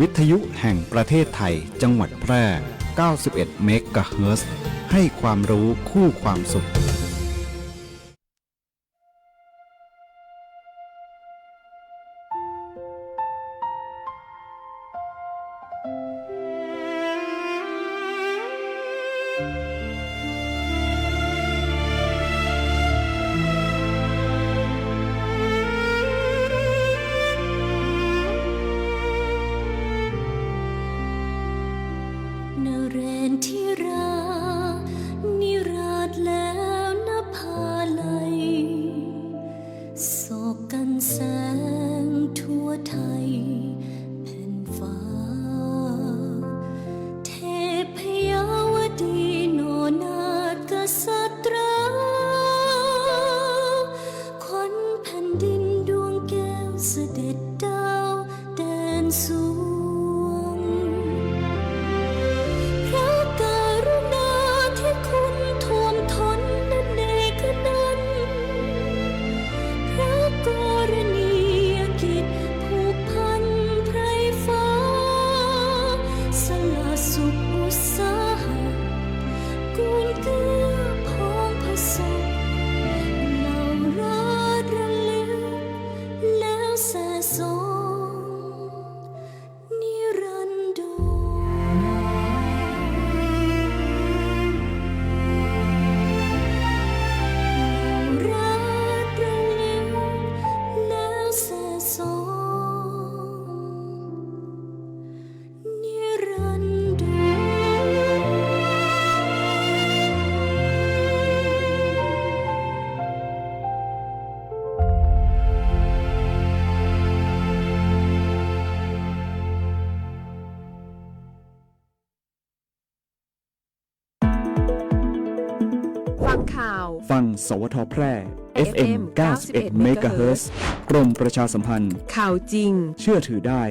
วิทยุแห่งประเทศไทยจังหวัดแพร่ 91 เมกะเฮิรตซ์ให้ความรู้คู่ความสุขฟังสวทแพร่ FM 91 เมกะเฮิรตซ์กรมประชาสัมพันธ์ข่าวจริงเชื่อถือได้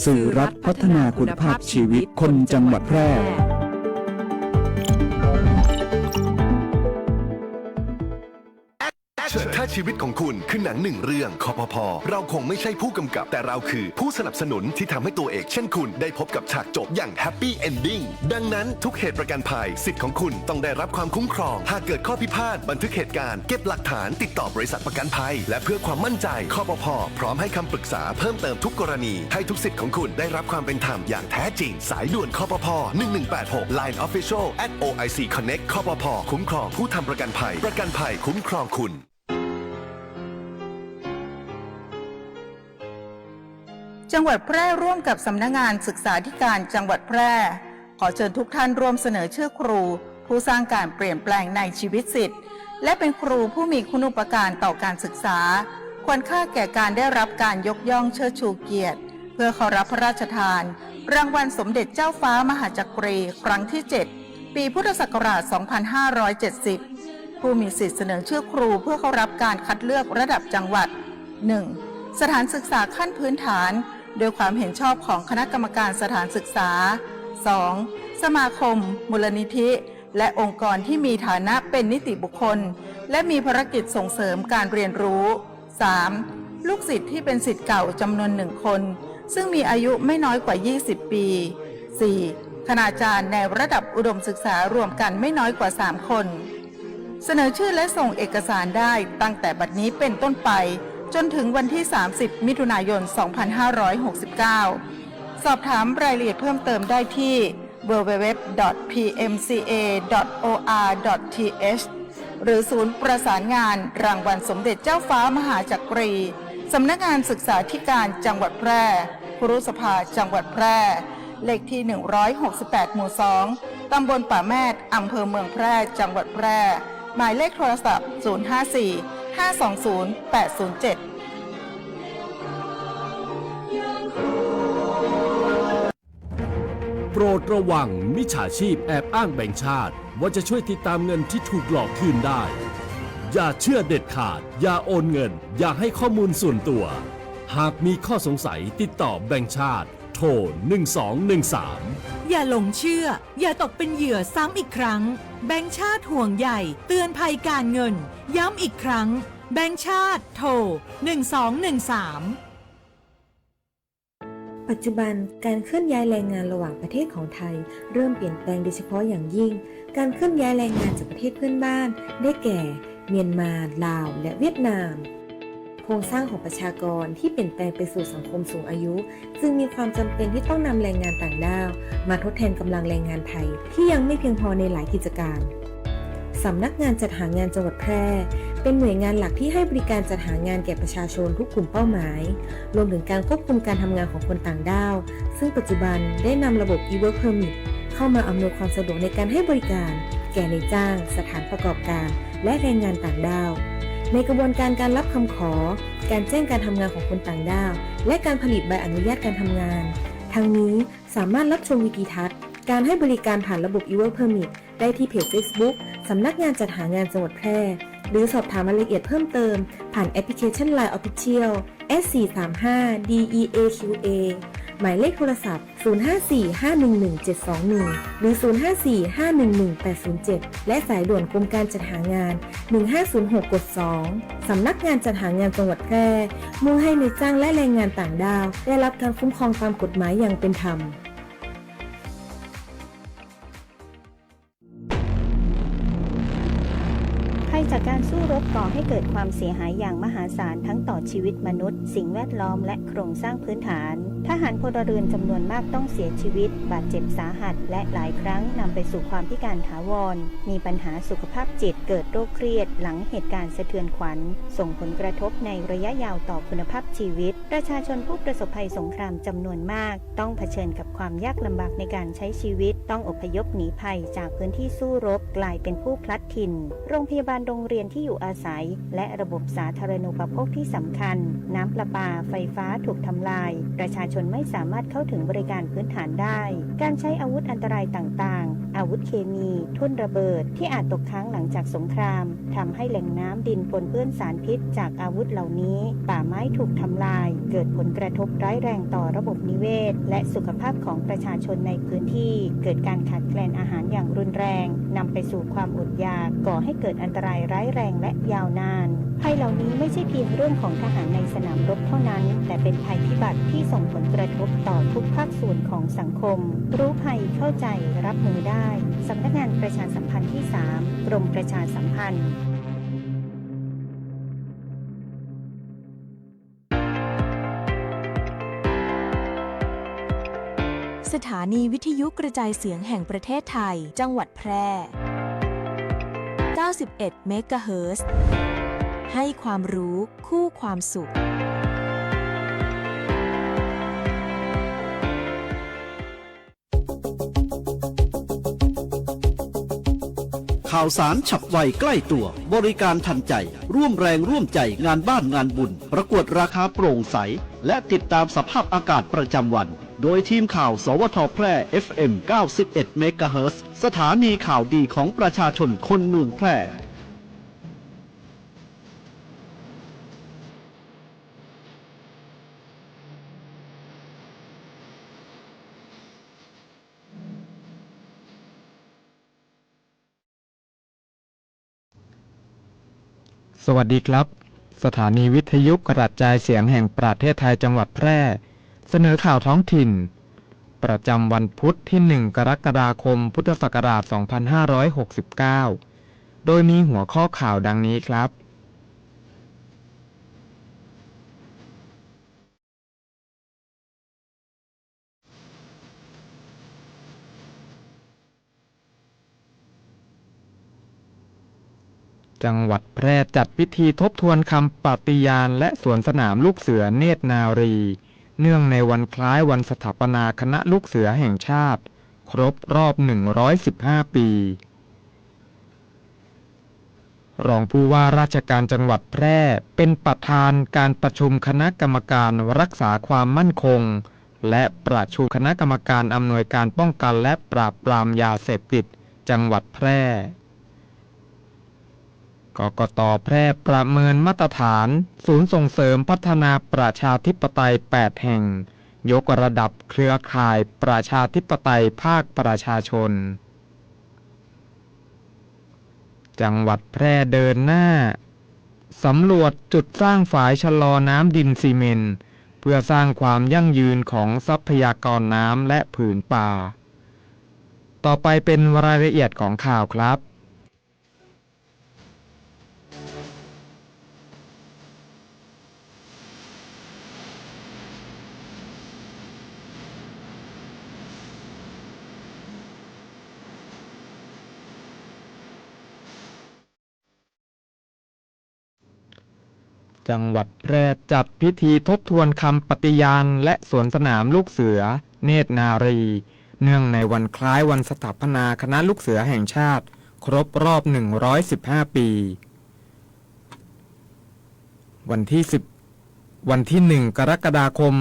สื่อรัฐพัฒนาคุณภาพชีวิตคนจังหวัดแพร่ถ้าชีวิตของคุณคือหนังหนึ่งเรื่องคปภ.เราคงไม่ใช่ผู้กำกับแต่เราคือผู้สนับสนุนที่ทำให้ตัวเอกเช่นคุณได้พบกับฉากจบอย่างแฮปปี้เอนดิ้งดังนั้นทุกเหตุประกันภัยสิทธิ์ของคุณต้องได้รับความคุ้มครองหากเกิดข้อพิพาทบันทึกเหตุการณ์เก็บหลักฐานติดต่อบริษัทประกันภัยและเพื่อความมั่นใจคปภ.พร้อมให้คำปรึกษาเพิ่มเติมทุกกรณีให้ทุกสิทธิ์ของคุณได้รับความเป็นธรรมอย่างแท้จริงสายด่วนคปภ. 1186 Line Official @OIC Connect คปภ.คุ้มครองผู้ทำประกันภัยประกันภัยคุ้มครองคุณจังหวัดแพร่ร่วมกับสำนักงานศึกษาธิการจังหวัดแพร่ขอเชิญทุกท่านร่วมเสนอชื่อครูผู้สร้างการเปลี่ยนแปลงในชีวิตศิษย์และเป็นครูผู้มีคุณูปการต่อการศึกษาควรค่าแก่การได้รับการยกย่องเชิดชูเกียรติเพื่อเข้ารับพระราชทานรางวัลสมเด็จเจ้าฟ้ามหาจักรีครั้งที่ 7 ปีพุทธศักราช 2570 ผู้มีสิทธิเสนอชื่อครูเพื่อเข้ารับการคัดเลือกระดับจังหวัด 1. สถานศึกษาขั้นพื้นฐานโดยความเห็นชอบของคณะกรรมการสถานศึกษา 2. สมาคมมูลนิธิและองค์กรที่มีฐานะเป็นนิติบุคคลและมีภารกิจส่งเสริมการเรียนรู้ 3. ลูกศิษย์ที่เป็นศิษย์เก่าจำนวน1 คนซึ่งมีอายุไม่น้อยกว่า20 ปี 4. คณาจารย์ในระดับอุดมศึกษารวมกันไม่น้อยกว่า3 คนเสนอชื่อและส่งเอกสารได้ตั้งแต่บัดนี้เป็นต้นไปจนถึงวันที่ 30 มิถุนายน 2569 สอบถามรายละเอียดเพิ่มเติมได้ที่ www.pmca.or.th หรือศูนย์ประสานงานรางวัลสมเด็จเจ้าฟ้ามหาจักรีสำนักงานศึกษาธิการจังหวัดแพร่ครุสภาจังหวัดแพร่เลขที่ 168 หมู่ 2 ตำบลป่าแมดอำเภอเมืองแพร่จังหวัดแพร่หมายเลขโทรศัพท์ 054-520-807 โปรดระวังมิจฉาชีพแอบอ้างแบงก์ชาติว่าจะช่วยติดตามเงินที่ถูกหลอกคืนได้อย่าเชื่อเด็ดขาดอย่าโอนเงินอย่าให้ข้อมูลส่วนตัวหากมีข้อสงสัยติดต่อแบงก์ชาติโทร 1213 อย่าหลงเชื่ออย่าตกเป็นเหยื่อซ้ำอีกครั้งแบงก์ชาติห่วงใยเตือนภัยการเงินย้ำอีกครั้งแบงก์ชาติโทร 1213 ปัจจุบันการเคลื่อนย้ายแรงงานระหว่างประเทศของไทยเริ่มเปลี่ยนแปลงโดยเฉพาะอย่างยิ่งการเคลื่อนย้ายแรงงานจากประเทศเพื่อนบ้านได้แก่เมียนมาลาวและเวียดนามโครงสร้างของประชากรที่เปลี่ยนแปลงไปสู่สังคมสูงอายุจึงมีความจำเป็นที่ต้องนำแรงงานต่างด้าวมาทดแทนกำลังแรงงานไทยที่ยังไม่เพียงพอในหลายกิจการสำนักงานจัดหางานจังหวัดแพร่เป็นหน่วยงานหลักที่ให้บริการจัดหางานแก่ประชาชนทุกกลุ่มเป้าหมายรวมถึงการควบคุมการทำงานของคนต่างด้าวซึ่งปัจจุบันได้นำระบบ e-work permit เข้ามาอำนวยความสะดวกในการให้บริการแก่นายจ้างสถานประกอบการและแรงงานต่างด้าวในกระบวนการการรับคำขอการแจ้งการทำงานของคนต่างด้าวและการผลิตใบอนุญาตการทำงานทั้งนี้สามารถรับชมวิดีทัศน์การให้บริการผ่านระบบ e-work permit ได้ที่เพจ Facebook สำนักงานจัดหางานจังหวัดแพร่หรือสอบถามรายละเอียดเพิ่มเติมผ่านแอปพลิเคชัน LINE Official S435DEAQA หมายเลขโทรศัพท์ 0545117721 หรือ 0545118807 และสายด่วนกรมการจัดหางาน 1506 กด 2 สำนักงานจัดหางานจังหวัดแพร่มุ่งให้นายจ้างและแรงงานต่างด้าวได้รับการคุ้มครองตามกฎหมายอย่างเป็นธรรมภัยจากการสู้รบก่อให้เกิดความเสียหายอย่างมหาศาลทั้งต่อชีวิตมนุษย์สิ่งแวดล้อมและโครงสร้างพื้นฐานทหารพลเรือนจำนวนมากต้องเสียชีวิตบาดเจ็บสาหัสและหลายครั้งนำไปสู่ความพิการถาวรมีปัญหาสุขภาพจิตเกิดโรคเครียดหลังเหตุการณ์สะเทือนขวัญส่งผลกระทบในระยะยาวต่อคุณภาพชีวิตประชาชนผู้ประสบภัยสงครามจำนวนมากต้องเผชิญกับความยากลำบากในการใช้ชีวิตต้องอพยพหนีภัยจากพื้นที่สู้รบกลายเป็นผู้พลัดถิ่นโรงพยาบาลโรงเรียนที่อยู่อาศัยและระบบสาธารณูปโภคที่สำคัญน้ำประปาไฟฟ้าถูกทำลายประชาชนไม่สามารถเข้าถึงบริการพื้นฐานได้การใช้อาวุธอันตรายต่างๆอาวุธเคมีทุ่นระเบิดที่อาจตกค้างหลังจากสงครามทำให้แหล่งน้ำดินปนเปื้อนสารพิษจากอาวุธเหล่านี้ป่าไม้ถูกทำลายเกิดผลกระทบร้ายแรงต่อระบบนิเวศและสุขภาพของประชาชนในพื้นที่เกิดการขาดแคลนอาหารอย่างรุนแรงนำไปสู่ความอดอยากก่อให้เกิดอันตรายร้ายแรงและยาวนานภัยเหล่านี้ไม่ใช่เพียงเรื่องของทหารในสนามรบเท่านั้นแต่เป็นภัยพิบัติที่ส่งผลกระทบต่อทุกภาคส่วนของสังคมรู้ภัยเข้าใจรับมือได้สำนักงานประชาสัมพันธ์ที่ 3 กรมประชาสัมพันธ์สถานีวิทยุกระจายเสียงแห่งประเทศไทยจังหวัดแพร่ 91 เมกะเฮิรตซ์ให้ความรู้คู่ความสุขข่าวสารฉับไวใกล้ตัวบริการทันใจร่วมแรงร่วมใจงานบ้านงานบุญประกวดราคาโปร่งใสและติดตามสภาพอากาศประจำวันโดยทีมข่าวสวทแพร่ FM 91 เมกะเฮิรตซ์สถานีข่าวดีของประชาชนคนเมืองแพร่สวัสดีครับสถานีวิทยุกระจายเสียงแห่งประเทศไทยจังหวัดแพร่เสนอข่าวท้องถิ่นประจำวันพุธที่ 1 กรกฎาคมพุทธศักราช 2569 โดยมีหัวข้อข่าวดังนี้ครับจังหวัดแพร่จัดพิธีทบทวนคำปฏิญาณและสวนสนามลูกเสือเนตรนารีเนื่องในวันคล้ายวันสถาปนาคณะลูกเสือแห่งชาติครบรอบ115 ปีรองผู้ว่าราชการจังหวัดแพร่เป็นประธานการประชุมคณะกรรมการรักษาความมั่นคงและประชุมคณะกรรมการอำนวยการป้องกันและปราบปรามยาเสพติดจังหวัดแพร่กกต.แพร่ประเมินมาตรฐานศูนย์ส่งเสริมพัฒนาประชาธิปไตย 8 แห่งยกระดับเครือข่ายประชาธิปไตยภาคประชาชนจังหวัดแพร่เดินหน้าสำรวจจุดสร้างฝายชะลอน้ำดินซีเมนต์ เพื่อสร้างความยั่งยืนของทรัพยากรน้ำและผืนป่าต่อไปเป็นรายละเอียดของข่าวครับจังหวัดแพร่จัดพิธีทบทวนคำปฏิญาณและสวนสนามลูกเสือเนตรนารีเนื่องในวันคล้ายวันสถาปนาคณะลูกเสือแห่งชาติครบรอบ115 ปีวันที่ 1 กรกฎาคม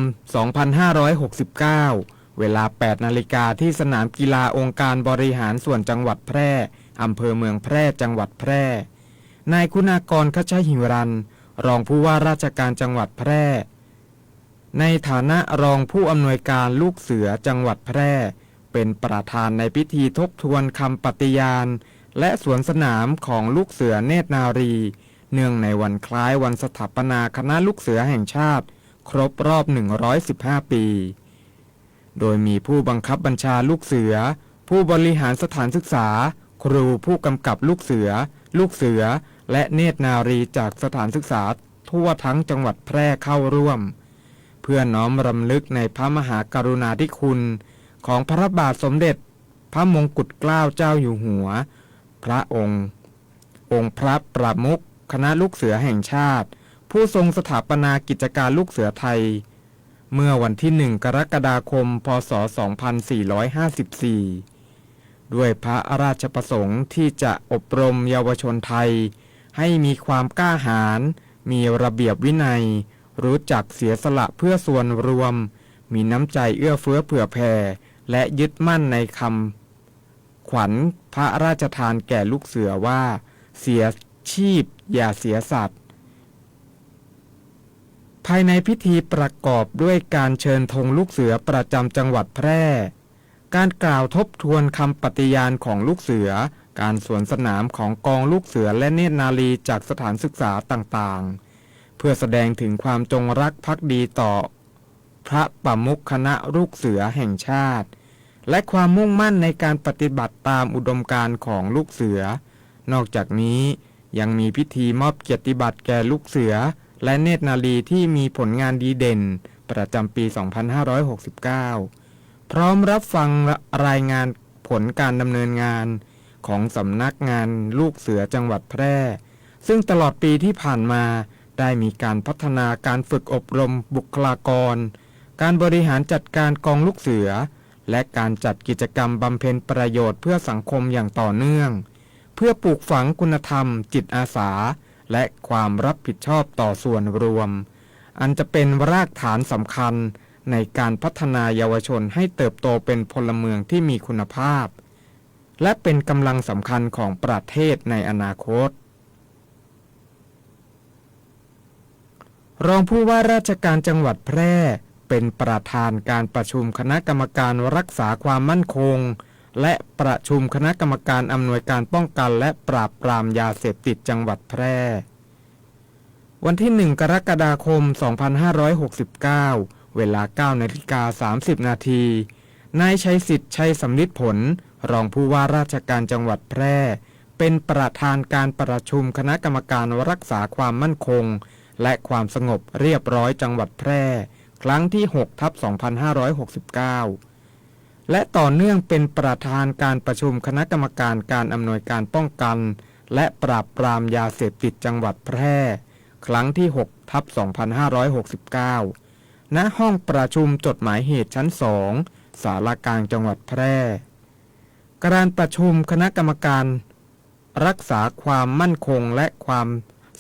2569 เวลา 8 นาฬิกาที่สนามกีฬาองค์การบริหารส่วนจังหวัดแพร่อำเภอเมืองแพร่จังหวัดแพร่นายคุณากร คชหิรันรองผู้ว่าราชการจังหวัดแพร่ในฐานะรองผู้อำนวยการลูกเสือจังหวัดแพร่เป็นประธานในพิธีทบทวนคำปฏิญาณและสวนสนามของลูกเสือเนตรนารีเนื่องในวันคล้ายวันสถาปนาคณะลูกเสือแห่งชาติครบรอบ115 ปีโดยมีผู้บังคับบัญชาลูกเสือผู้บริหารสถานศึกษาครูผู้กำกับลูกเสือและเนตรนารีจากสถานศึกษาทั่วทั้งจังหวัดแพร่เข้าร่วมเพื่อน้อมรำลึกในพระมหากรุณาธิคุณของพระบาทสมเด็จพระมงกุฎเกล้าเจ้าอยู่หัวพระองค์พระประมุขคณะลูกเสือแห่งชาติผู้ทรงสถาปนากิจการลูกเสือไทยเมื่อวันที่ 1 กรกฎาคม พ.ศ. 2454 ด้วยพระราชประสงค์ที่จะอบรมเยาวชนไทยให้มีความกล้าหาญมีระเบียบวินัยรู้จักเสียสละเพื่อส่วนรวมมีน้ำใจเอื้อเฟื้อเผื่อแผ่และยึดมั่นในคำขวัญพระราชทานแก่ลูกเสือว่าเสียชีพอย่าเสียสัตว์ภายในพิธีประกอบด้วยการเชิญธงลูกเสือประจำจังหวัดแพร่การกล่าวทบทวนคำปฏิญาณของลูกเสือการสวนสนามของกองลูกเสือและเนตรนารีจากสถานศึกษาต่างๆเพื่อแสดงถึงความจงรักภักดีต่อพระประมุขคณะลูกเสือแห่งชาติและความมุ่งมั่นในการปฏิบัติตามอุดมการณ์ของลูกเสือนอกจากนี้ยังมีพิธีมอบเกียรติบัตรแก่ลูกเสือและเนตรนารีที่มีผลงานดีเด่นประจำปี 2569 พร้อมรับฟังรายงานผลการดำเนินงานของสำนักงานลูกเสือจังหวัดแพร่ซึ่งตลอดปีที่ผ่านมาได้มีการพัฒนาการฝึกอบรมบุคลากรการบริหารจัดการกองลูกเสือและการจัดกิจกรรมบำเพ็ญประโยชน์เพื่อสังคมอย่างต่อเนื่องเพื่อปลูกฝังคุณธรรมจิตอาสาและความรับผิดชอบต่อส่วนรวมอันจะเป็นรากฐานสำคัญในการพัฒนาเยาวชนให้เติบโตเป็นพลเมืองที่มีคุณภาพและเป็นกำลังสำคัญของประเทศในอนาคตรองผู้ว่าราชการจังหวัดแพร่เป็นประธานการประชุมคณะกรรมการรักษาความมั่นคงและประชุมคณะกรรมการอำนวยการป้องกันและปราบปรามยาเสพติดจังหวัดแพร่วันที่ 1 กรกฎาคม 2569 เวลา 9:30 นาทีนายชัยสิทธิ์ชัยสำลิดผลรองผู้ว่าราชการจังหวัดแพร่เป็นประธานการประชุมคณะกรรมการรักษาความมั่นคงและความสงบเรียบร้อยจังหวัดแพร่ครั้งที่ 6/2569 และต่อเนื่องเป็นประธานการประชุมคณะกรรมการการอำนวยการป้องกันและปราบปรามยาเสพติดจังหวัดแพร่ครั้งที่ 6/2569 ณ ห้องประชุมจดหมายเหตุชั้น 2 ศาลากลางจังหวัดแพร่การประชุมคณะกรรมการรักษาความมั่นคงและความ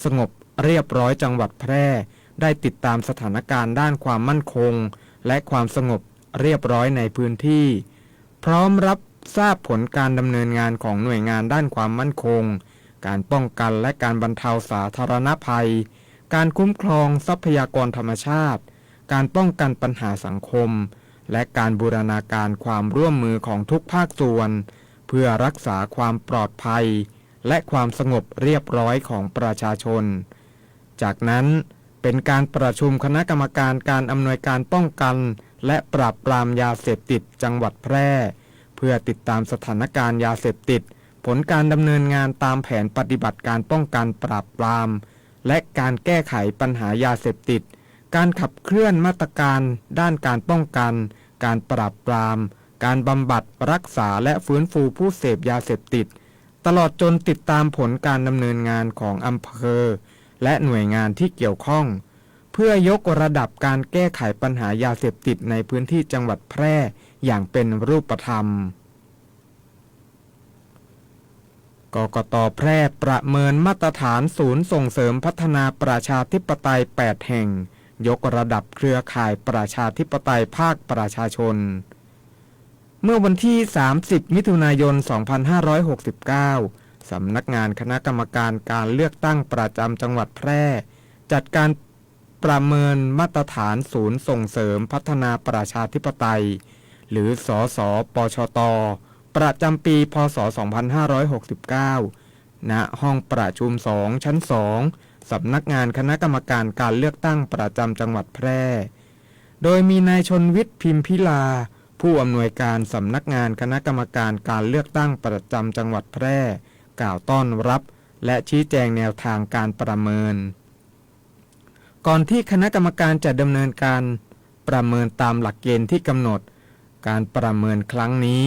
สงบเรียบร้อยจังหวัดแพร่ได้ติดตามสถานการณ์ด้านความมั่นคงและความสงบเรียบร้อยในพื้นที่พร้อมรับทราบผลการดำเนินงานของหน่วยงานด้านความมั่นคงการป้องกันและการบรรเทาสาธารณภัยการคุ้มครองทรัพยากรธรรมชาติการป้องกันปัญหาสังคมและการบูรณาการความร่วมมือของทุกภาคส่วนเพื่อรักษาความปลอดภัยและความสงบเรียบร้อยของประชาชนจากนั้น เป็นการประชุมคณะกรรมการการอำนวยการป้องกันและปราบปรามยาเสพติดจังหวัดแพร่เพื่อติดตามสถานการณ์ยาเสพติดผลการดำเนินงานตามแผนปฏิบัติการป้องกันปราบปรามและการแก้ไขปัญหายาเสพติดการขับเคลื่อนมาตรการด้านการป้องกันการปราบปรามการบำบัดรักษาและฟื้นฟูผู้เสพยาเสพติดตลอดจนติดตามผลการดำเนินงานของอำเภอและหน่วยงานที่เกี่ยวข้องเพื่อยกระดับการแก้ไขปัญหายาเสพติดในพื้นที่จังหวัดแพร่อย่างเป็นรูปธรรมกกต.แพร่ประเมินมาตรฐานศูนย์ส่งเสริมพัฒนาประชาธิปไตย8แห่งยกระดับเครือข่ายประชาธิปไตยภาคประชาชนเมื่อวันที่30มิถุนายน2569สำนักงานคณะกรรมการการเลือกตั้งประจำจังหวัดแพร่จัดการประเมินมาตรฐานศูนย์ส่งเสริมพัฒนาประชาธิปไตยหรือสสปชตประจำปีพศ2569ณห้องประชุม2ชั้น2สำนักงานคณะกรรมการการเลือกตั้งประจำจังหวัดแพร่โดยมีนายชนวิทย์พิมพิลาผู้อำนวยการสำนักงานคณะกรรมการการเลือกตั้งประจำจังหวัดแพร่กล่าวต้อนรับและชี้แจงแนวทางการประเมินก่อนที่คณะกรรมการจะดำเนินการประเมินตามหลักเกณฑ์ที่กำหนดการประเมินครั้งนี้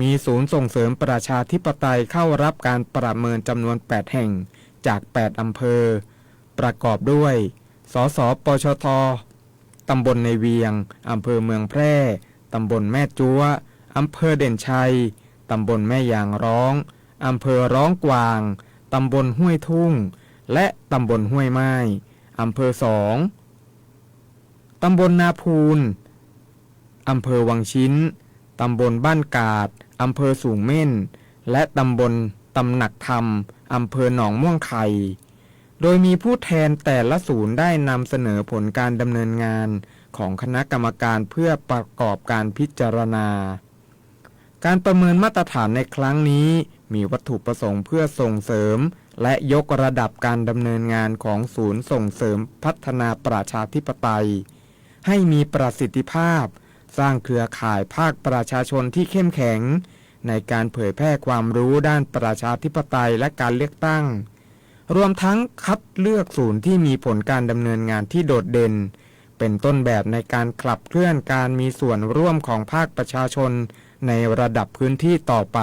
มีศูนย์ส่งเสริมประชาธิปไตยเข้ารับการประเมินจำนวน8แห่งจาก8อำเภอประกอบด้วยสสปชทตำบลในเวียงอำเภอเมืองแพร่ตำบลแม่จั๊วอำเภอเด่นชัยตำบลแม่ยางร้องอำเภอร้องกวางตำบลห้วยทุ่งและตำบลห้วยไม้อำเภอ2ตำบลนาพูนอำเภอวังชิ้นตำบลบ้านกาดอำเภอสูงเม่นและตำบลตำหนักธรรมอำเภอหนองม่วงไข่โดยมีผู้แทนแต่ละศูนย์ได้นำเสนอผลการดำเนินงานของคณะกรรมการเพื่อประกอบการพิจารณาการประเมินมาตรฐานในครั้งนี้มีวัตถุประสงค์เพื่อส่งเสริมและยกระดับการดำเนินงานของศูนย์ส่งเสริมพัฒนาประชาธิปไตยให้มีประสิทธิภาพสร้างเครือข่ายภาคประชาชนที่เข้มแข็งในการเผยแพร่ความรู้ด้านประชาธิปไตยและการเลือกตั้งรวมทั้งคัดเลือกศูนย์ที่มีผลการดำเนินงานที่โดดเด่นเป็นต้นแบบในการขับเคลื่อนการมีส่วนร่วมของภาคประชาชนในระดับพื้นที่ต่อไป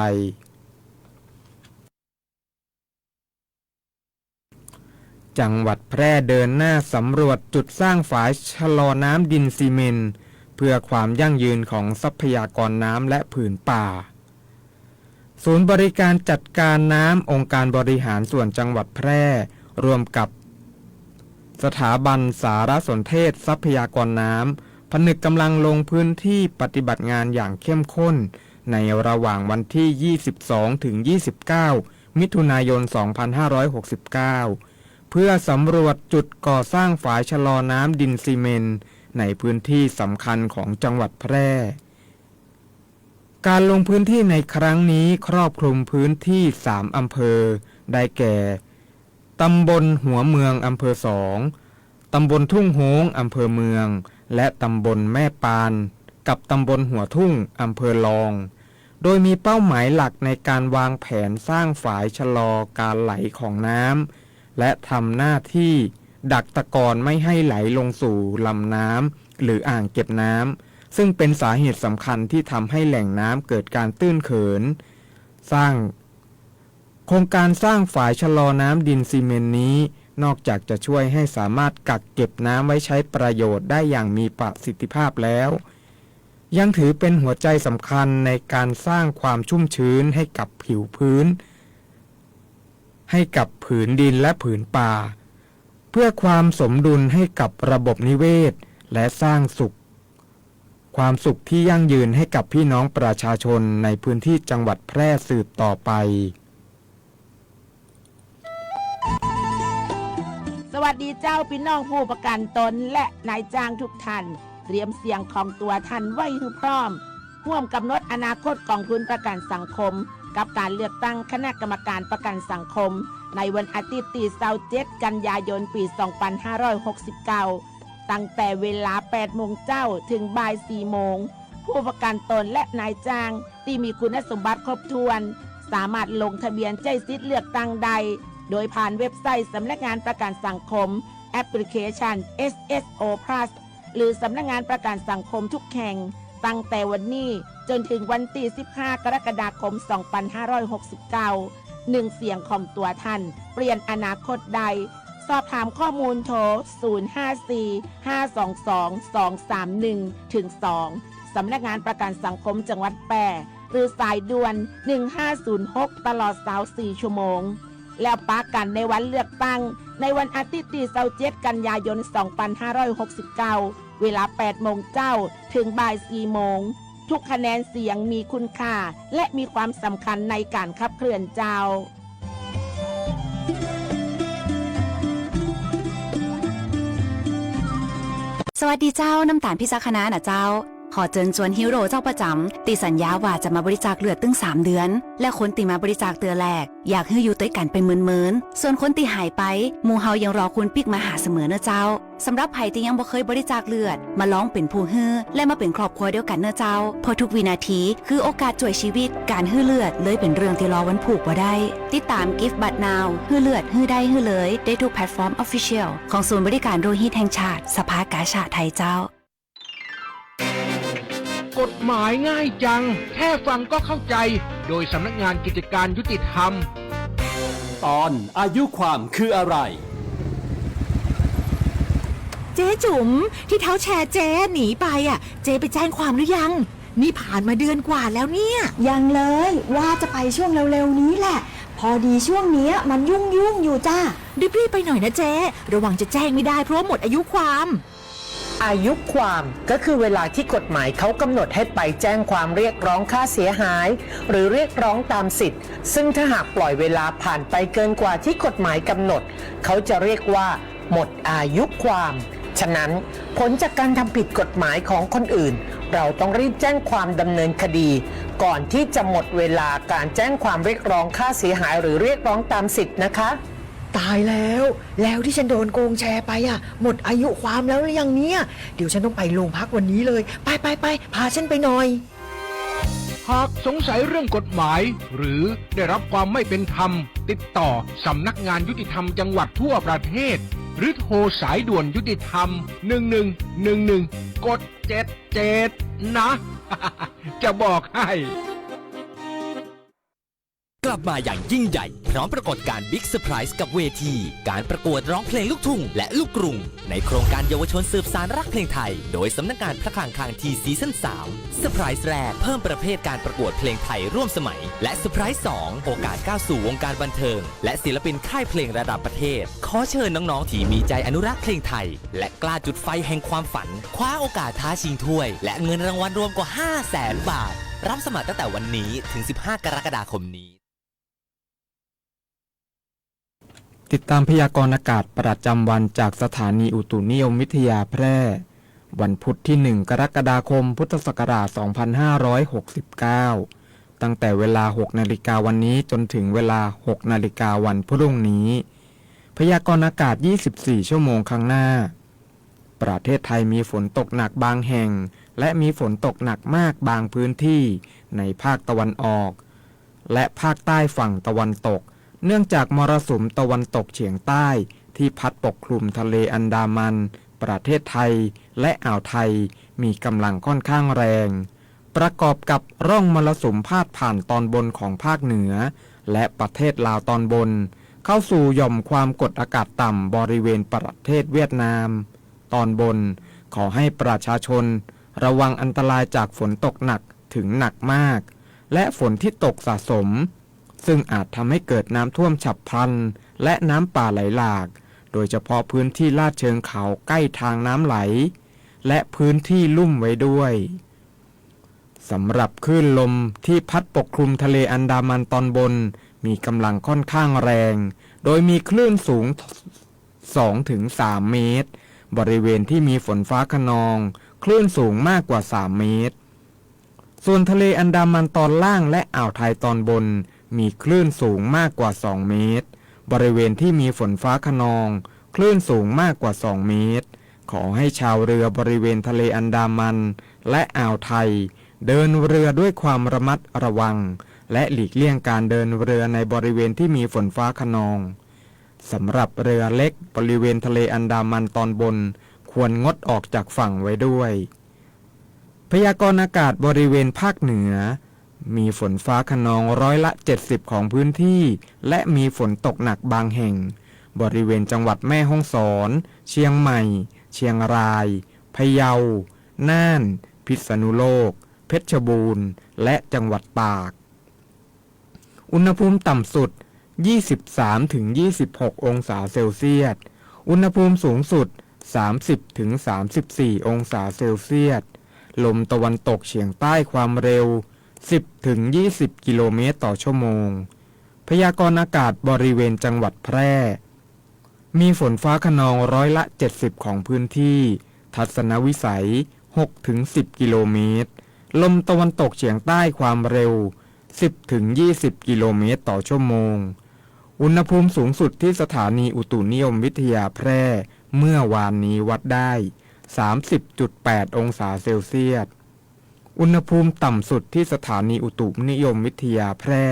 จังหวัดแพร่เดินหน้าสำรวจจุดสร้างฝายชะลอน้ำดินซีเมนต์เพื่อความยั่งยืนของทรัพยากรน้ำและผืนป่าศูนย์บริการจัดการน้ำองค์การบริหารส่วนจังหวัดแพร่ร่วมกับสถาบันสารสนเทศทรัพยากรน้ำผนึกกำลังลงพื้นที่ปฏิบัติงานอย่างเข้มข้นในระหว่างวันที่ 22 ถึง 29 มิถุนายน 2569 เพื่อสำรวจจุดก่อสร้างฝายชะลอน้ำดินซีเมนต์ในพื้นที่สำคัญของจังหวัดแพร่การลงพื้นที่ในครั้งนี้ครอบคลุมพื้นที่3อำเภอได้แก่ตำบลหัวเมืองอำเภอ2ตำบลทุ่งโฮงอำเภอเมืองและตำบลแม่ปานกับตำบลหัวทุ่งอำเภอลองโดยมีเป้าหมายหลักในการวางแผนสร้างฝายชะลอการไหลของน้ำและทำหน้าที่ดักตะกอนไม่ให้ไหลลงสู่ลำน้ำหรืออ่างเก็บน้ำซึ่งเป็นสาเหตุสำคัญที่ทำให้แหล่งน้ำเกิดการตื้นเขินโครงการสร้างฝายชะลอน้ำดินซีเมนต์นี้นอกจากจะช่วยให้สามารถกักเก็บน้ำไว้ใช้ประโยชน์ได้อย่างมีประสิทธิภาพแล้วยังถือเป็นหัวใจสำคัญในการสร้างความชุ่มชื้นให้กับผิวพื้นให้กับผืนดินและผืนป่าเพื่อความสมดุลให้กับระบบนิเวศและสร้างความสุขที่ยั่งยืนให้กับพี่น้องประชาชนในพื้นที่จังหวัดแพร่สืบต่อไปสวัสดีเจ้าพี่น้องผู้ประกันตนและนายจ้างทุกท่านเตรียมเสียงของตัวท่านไว้ให้พร้อมร่วมกำหนดอนาคตกองทุนประกันสังคม กับการเลือกตั้งคณะกรรมการประกันสังคมในวันอาทิตย์ที่27 กันยายน ปี 2569 ตั้งแต่เวลา 8 โมงเจ้าถึงบ่าย 4 โมง ผู้ประกันตนและนายจ้างที่มีคุณสมบัติครบถ้วน สามารถลงทะเบียนใช้สิทธิ์เลือกตั้งใดโดยผ่านเว็บไซต์สำนักงานประกันสังคมแอปพลิเคชัน SSO Plus หรือสำนักงานประกันสังคมทุกแห่งตั้งแต่วันนี้จนถึงวันที่ 15 กรกฎาคม 2569 1 เสียงของตัวท่านเปลี่ยนอนาคตใดสอบถามข้อมูลโทร 054-522-231 ถึง 2 สำนักงานประกันสังคมจังหวัดแปร่หรือสายด่วน 1506 ตลอด24 ชั่วโมงแล้วปะกันในวันเลือกตั้งในวันอาทิตย์ที่27 กันยายน 2569 เวลา 8 โมงเจ้าถึงบ่าย 4 โมง ทุกคะแนนเสียงมีคุณค่าและมีความสำคัญในการขับเคลื่อนเจ้า สวัสดีเจ้าน้ำตาลพิษคณะนะเจ้าขอเชิญชวนฮีโร่เจ้าประจำตีสัญญาว่าจะมาบริจาคเลือดตึง3 เดือนและคนตีมาบริจาคเตือแรกอยากให้อยู่ด้วยกันเป็นหมื่นๆส่วนคนตีหายไปหมู่เฮายังรอคุณปิกมาหาเสมอเนอะเจ้าสำหรับใครที่ยังบ่เคยบริจาคเลือดมาลองเป็นผู้ฮื้อและมาเป็นครอบครัวเดียวกันเนอะเจ้าเพราะทุกวินาทีคือโอกาสช่วยชีวิตการฮื้อเลือดเลยเป็นเรื่องที่รอวันผูกบ่ได้ติดตาม Give But Now ฮื้อเลือดฮื้อได้ฮื้อเลยได้ทุกแพลตฟอร์ม Official ของศูนย์บริการโลหิตแห่งชาติสภากาชาดไทยเจ้ากฎหมายง่ายจังแค่ฟังก็เข้าใจโดยสำนักงานกิจการยุติธรรมตอนอายุความคืออะไรเจ๊จุ๋มที่เท้าแชร์เจ๊หนีไปอ่ะเจ๊ไปแจ้งความหรือยังนี่ผ่านมาเดือนกว่าแล้วเนี่ยยังเลยว่าจะไปช่วงเร็วๆนี้แหละพอดีช่วงนี้มันยุ่งอยู่จ้ารีบๆไปหน่อยนะเจ๊ระวังจะแจ้งไม่ได้เพราะหมดอายุความอายุความก็คือเวลาที่กฎหมายเขากำหนดให้ไปแจ้งความเรียกร้องค่าเสียหายหรือเรียกร้องตามสิทธิ์ซึ่งถ้าหากปล่อยเวลาผ่านไปเกินกว่าที่กฎหมายกำหนดเขาจะเรียกว่าหมดอายุความฉะนั้นผลจากการทำผิดกฎหมายของคนอื่นเราต้องรีบแจ้งความดำเนินคดีก่อนที่จะหมดเวลาการแจ้งความเรียกร้องค่าเสียหายหรือเรียกร้องตามสิทธิ์นะคะตายแล้วที่ฉันโดนโกงแชร์ไปอ่ะหมดอายุความแล้วหรือยังเนี่ยเดี๋ยวฉันต้องไปโรงพักวันนี้เลยไปพาฉันไปหน่อยหากสงสัยเรื่องกฎหมายหรือได้รับความไม่เป็นธรรมติดต่อสำนักงานยุติธรรมจังหวัดทั่วประเทศหรือโทรสายด่วนยุติธรรม1111กด77นะ จะบอกให้กลับมาอย่างยิ่งใหญ่พร้อมปรากฏการณ์บิ๊กเซอร์ไพรส์กับเวทีการประกวดร้องเพลงลูกทุ่งและลูกกรุงในโครงการเยาวชนสืบสานรักเพลงไทยโดยสำนักงานพระคลังคางทีซีซั่น3เซอร์ไพรส์แรกเพิ่มประเภทการประกวดเพลงไทยร่วมสมัยและเซอร์ไพรส์2โอกาสก้าวสู่วงการบันเทิงและศิลปินค่ายเพลงระดับประเทศขอเชิญน้องๆที่มีใจอนุรักษ์เพลงไทยและกล้าจุดไฟแห่งความฝันคว้าโอกาสท้าชิงถ้วยและเงินรางวัลรวมกว่า 500,000 บาทรับสมัครตั้งแต่วันนี้ถึง15 กรกฎาคมนี้ติดตามพยากรณ์อากาศประจำวันจากสถานีอุตุนิยมวิทยาแพร่วันพุธที่ 1 กรกฎาคม พุทธศักราช 2569 ตั้งแต่เวลา 6 นาฬิกาวันนี้จนถึงเวลา 6 นาฬิกาวันพรุ่งนี้พยากรณ์อากาศ 24 ชั่วโมงข้างหน้าประเทศไทยมีฝนตกหนักบางแห่งและมีฝนตกหนักมากบางพื้นที่ในภาคตะวันออกและภาคใต้ฝั่งตะวันตกเนื่องจากมรสุมตะวันตกเฉียงใต้ที่พัดปกคลุมทะเลอันดามันประเทศไทยและอ่าวไทยมีกำลังค่อนข้างแรงประกอบกับร่องมรสุมพาดผ่านตอนบนของภาคเหนือและประเทศลาวตอนบนเข้าสู่หย่อมความกดอากาศต่ำบริเวณประเทศเวียดนามตอนบนขอให้ประชาชนระวังอันตรายจากฝนตกหนักถึงหนักมากและฝนที่ตกสะสมซึ่งอาจทำให้เกิดน้ำท่วมฉับพลันและน้ำป่าไหลหลากโดยเฉพาะพื้นที่ลาดเชิงเขาใกล้ทางน้ำไหลและพื้นที่ลุ่มไว้ด้วยสำหรับคลื่นลมที่พัดปกคลุมทะเลอันดามันตอนบนมีกำลังค่อนข้างแรงโดยมีคลื่นสูง 2-3 เมตรบริเวณที่มีฝนฟ้าคะนองคลื่นสูงมากกว่า3 เมตร ส่วนทะเลอันดามันตอนล่างและอ่าวไทยตอนบนมีคลื่นสูงมากกว่า2เมตรบริเวณที่มีฝนฟ้าคะนองคลื่นสูงมากกว่า2เมตรขอให้ชาวเรือบริเวณทะเลอันดามันและอ่าวไทยเดินเรือด้วยความระมัดระวังและหลีกเลี่ยงการเดินเรือในบริเวณที่มีฝนฟ้าคะนองสำหรับเรือเล็กบริเวณทะเลอันดามันตอนบนควรงดออกจากฝั่งไว้ด้วยพยากรณ์อากาศบริเวณภาคเหนือมีฝนฟ้าคะนอง70%ของพื้นที่และมีฝนตกหนักบางแห่งบริเวณจังหวัดแม่ฮ่องสอนเชียงใหม่เชียงรายพะเยาน่านพิษณุโลกเพชรบูรณ์และจังหวัดตากอุณหภูมิต่ำสุด 23-26 องศาเซลเซียสอุณหภูมิสูงสุด 30-34 องศาเซลเซียสลมตะวันตกเฉียงใต้ความเร็ว 10-20 กิโลเมตรต่อชั่วโมงพยากรณ์อากาศบริเวณจังหวัดแพร่มีฝนฟ้าคะนอง70%ของพื้นที่ทัศนวิสัย 6-10 กิโลเมตรลมตะวันตกเฉียงใต้ความเร็ว 10-20 กิโลเมตรต่อชั่วโมงอุณหภูมิสูงสุดที่สถานีอุตุนิยมวิทยาแพร่เมื่อวานนี้วัดได้ 30.8 องศาเซลเซียสอุณหภูมิต่ำสุดที่สถานีอุตุนิยมวิทยาแพร่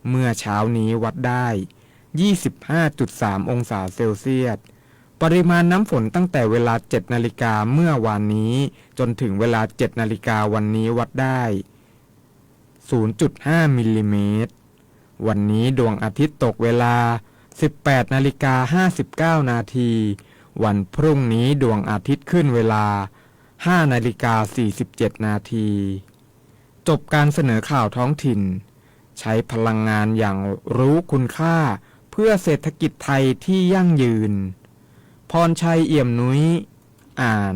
เมื่อเช้านี้วัดได้ 25.3 องศาเซลเซียสปริมาณน้ำฝนตั้งแต่เวลา 7 นาฬิกาเมื่อวานนี้จนถึงเวลา 7 นาฬิกาวันนี้วัดได้ 0.5 มิลลิเมตรวันนี้ดวงอาทิตย์ตกเวลา 18 นาฬิกา 59 นาทีวันพรุ่งนี้ดวงอาทิตย์ขึ้นเวลา 5 นาฬิกา 47 นาทีจบการเสนอข่าวท้องถิ่นใช้พลังงานอย่างรู้คุณค่าเพื่อเศรษฐกิจไทยที่ยั่งยืนพรชัยเอี่ยมนุ้ยอ่าน